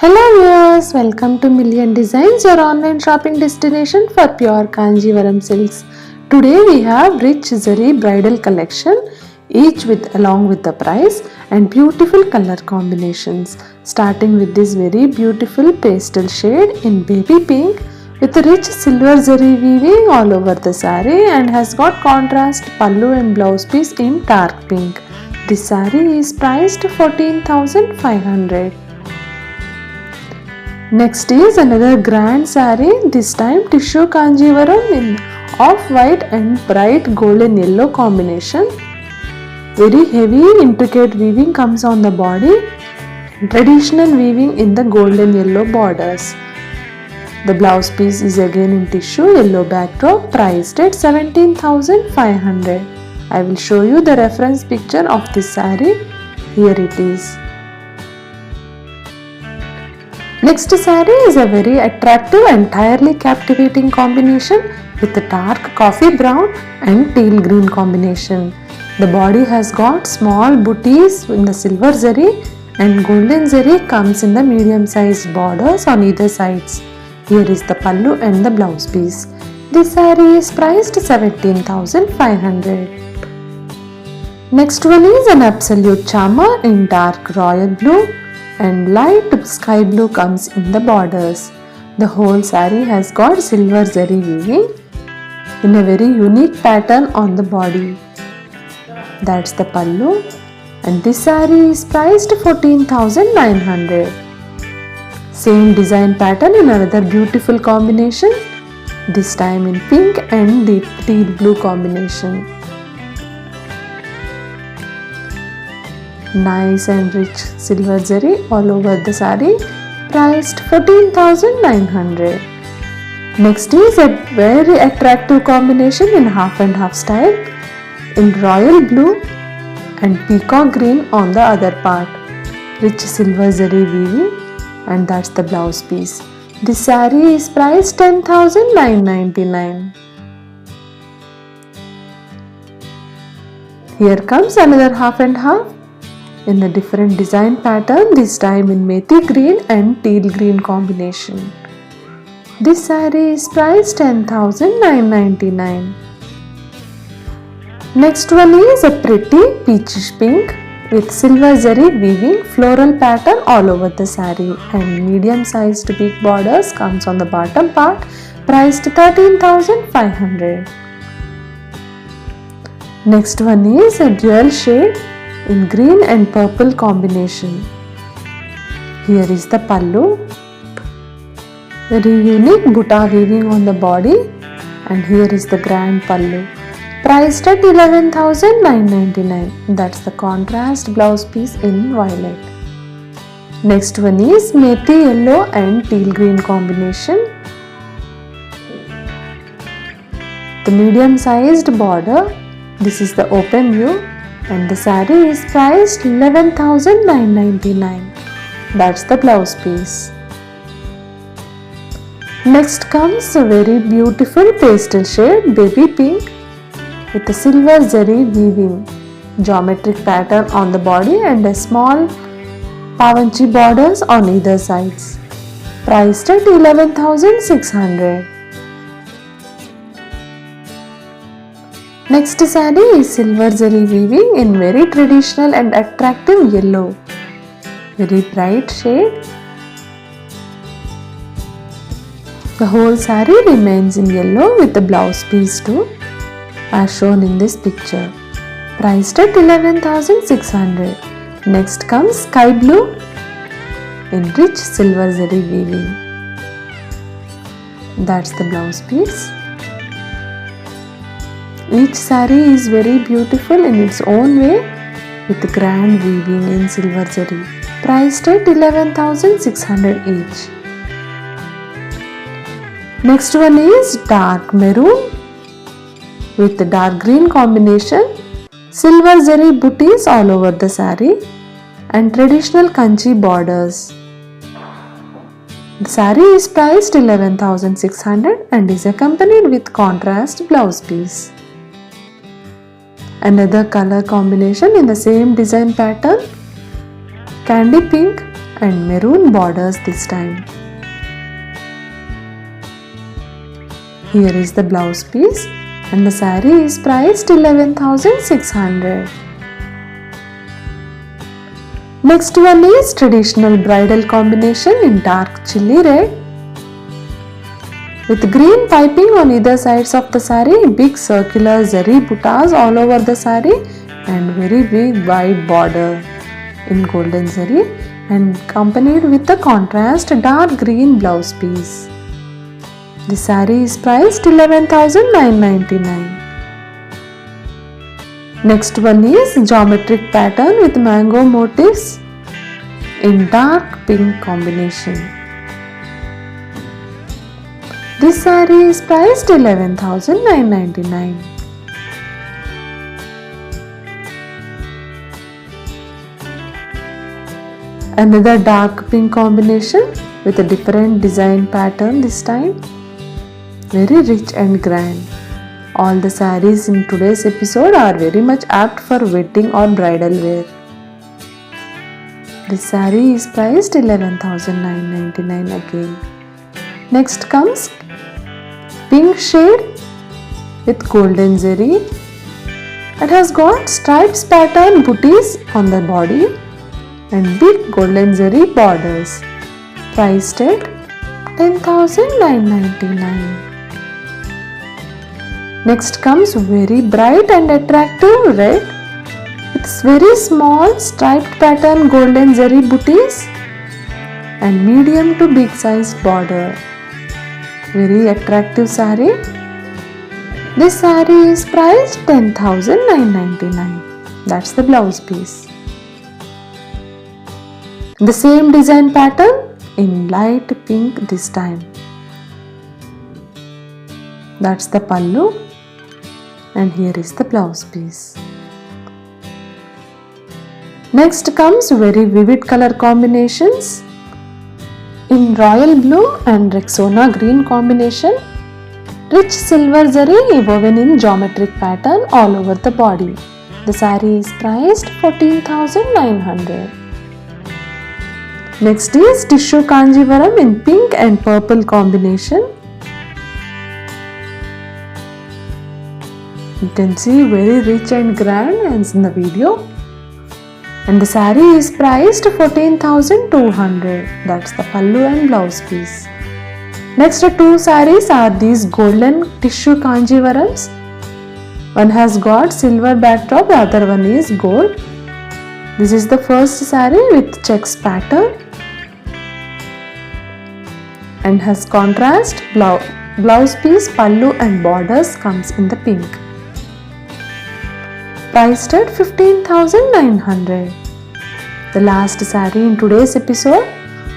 Hello viewers, welcome to Million Designs, your online shopping destination for pure Kanjivaram silks. Today we have rich zari bridal collection, each along with the price and beautiful color combinations. Starting with this very beautiful pastel shade in baby pink with rich silver zari weaving all over the saree and has got contrast pallu and blouse piece in dark pink. This saree is priced 14,500. Next is another grand saree, this time tissue Kanjivaram in off-white and bright golden yellow combination. Very heavy intricate weaving comes on the body, traditional weaving in the golden yellow borders. The blouse piece is again in tissue yellow backdrop, priced at 17,500. I will show you the reference picture of this saree. Here it is. Next saree is a very attractive, entirely captivating combination with a dark coffee brown and teal green combination. The body has got small booties in the silver zari and golden zari comes in the medium sized borders on either sides. Here is the pallu and the blouse piece. This saree is priced 17,500. Next one is an absolute charmer in dark royal blue and light sky blue comes in the borders. The whole saree has got silver zari weaving in a very unique pattern on the body. That's the pallu and this saree is priced 14,900. Same design pattern in another beautiful combination, this time in pink and deep teal blue combination. Nice and rich silver zari all over the saree, priced 14,900. Next is a very attractive combination in half and half style in royal blue and peacock green on the other part. Rich silver zari weaving and that's the blouse piece. This saree is priced 10,999. Here comes another half and half in a different design pattern, this time in methi green and teal green combination. This saree is priced 10,999. Next one is a pretty peachish pink with silver zari weaving floral pattern all over the saree and medium sized big borders comes on the bottom part, priced 13,500. Next one is a dual shade in green and purple combination. Here is the pallu, very unique butta weaving on the body and here is the grand pallu, priced at 11,999. That's the contrast blouse piece in violet. Next one is methi yellow and teal green combination. The medium sized border, this is the open view and the saree is priced 11,999. That's the blouse piece. Next comes a very beautiful pastel shade baby pink with a silver zari weaving, geometric pattern on the body and a small pavanchi borders on either sides. Priced at 11,600. Next saree is silver zari weaving in very traditional and attractive yellow. Very bright shade. The whole saree remains in yellow with the blouse piece too, as shown in this picture. Priced at 11,600. Next comes sky blue in rich silver zari weaving. That's the blouse piece. Each saree is very beautiful in its own way with grand weaving in silver zari, priced at 11,600 each. Next one is dark maroon with the dark green combination, silver zari booties all over the saree and traditional kanchi borders. The saree is priced 11,600 and is accompanied with contrast blouse piece. Another color combination in the same design pattern, candy pink and maroon borders this time. Here is the blouse piece and the saree is priced 11,600. Next one is traditional bridal combination in dark chilli red with green piping on either sides of the saree, big circular zari buttas all over the saree and very big wide border in golden zari and accompanied with the contrast dark green blouse piece. The saree is priced 11,999. Next one is geometric pattern with mango motifs in dark pink combination. This saree is priced 11,999. Another dark pink combination with a different design pattern this time. Very rich and grand. All the sarees in today's episode are very much apt for wedding or bridal wear. This saree is priced 11,999 again. Next comes pink shade with golden zari. It has got stripes pattern booties on the body and big golden zari borders. Priced at 10,999. Next comes very bright and attractive red with very small striped pattern golden zari booties and medium to big sized border. Very attractive saree. This saree is priced 10,999. That's the blouse piece. The same design pattern in light pink this time. That's the pallu. And here is the blouse piece. Next comes very vivid color combinations in royal blue and Rexona green combination. Rich silver zari woven in geometric pattern all over the body. The saree is priced 14,900. Next is tissue kanjivaram in pink and purple combination. You can see very rich and grand as in the video. And the saree is priced 14,200. That's the pallu and blouse piece. Next two sarees are these golden tissue kanjivarams. One has got silver backdrop, the other one is gold. This is the first saree with checks pattern and has contrast blouse piece, pallu and borders comes in the pink. Priced at 15,900. The last saree in today's episode,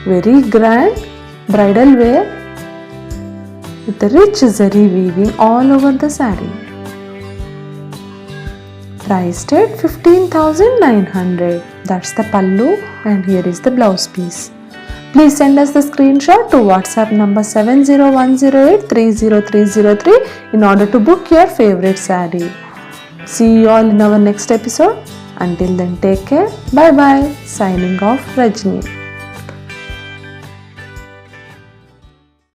very grand bridal wear with the rich zari weaving all over the saree. Priced at 15,900. That's the pallu and here is the blouse piece. Please send us the screenshot to WhatsApp number 7010830303 in order to book your favorite saree. See you all in our next episode. Until then, take care. Bye bye. Signing off, Rajni.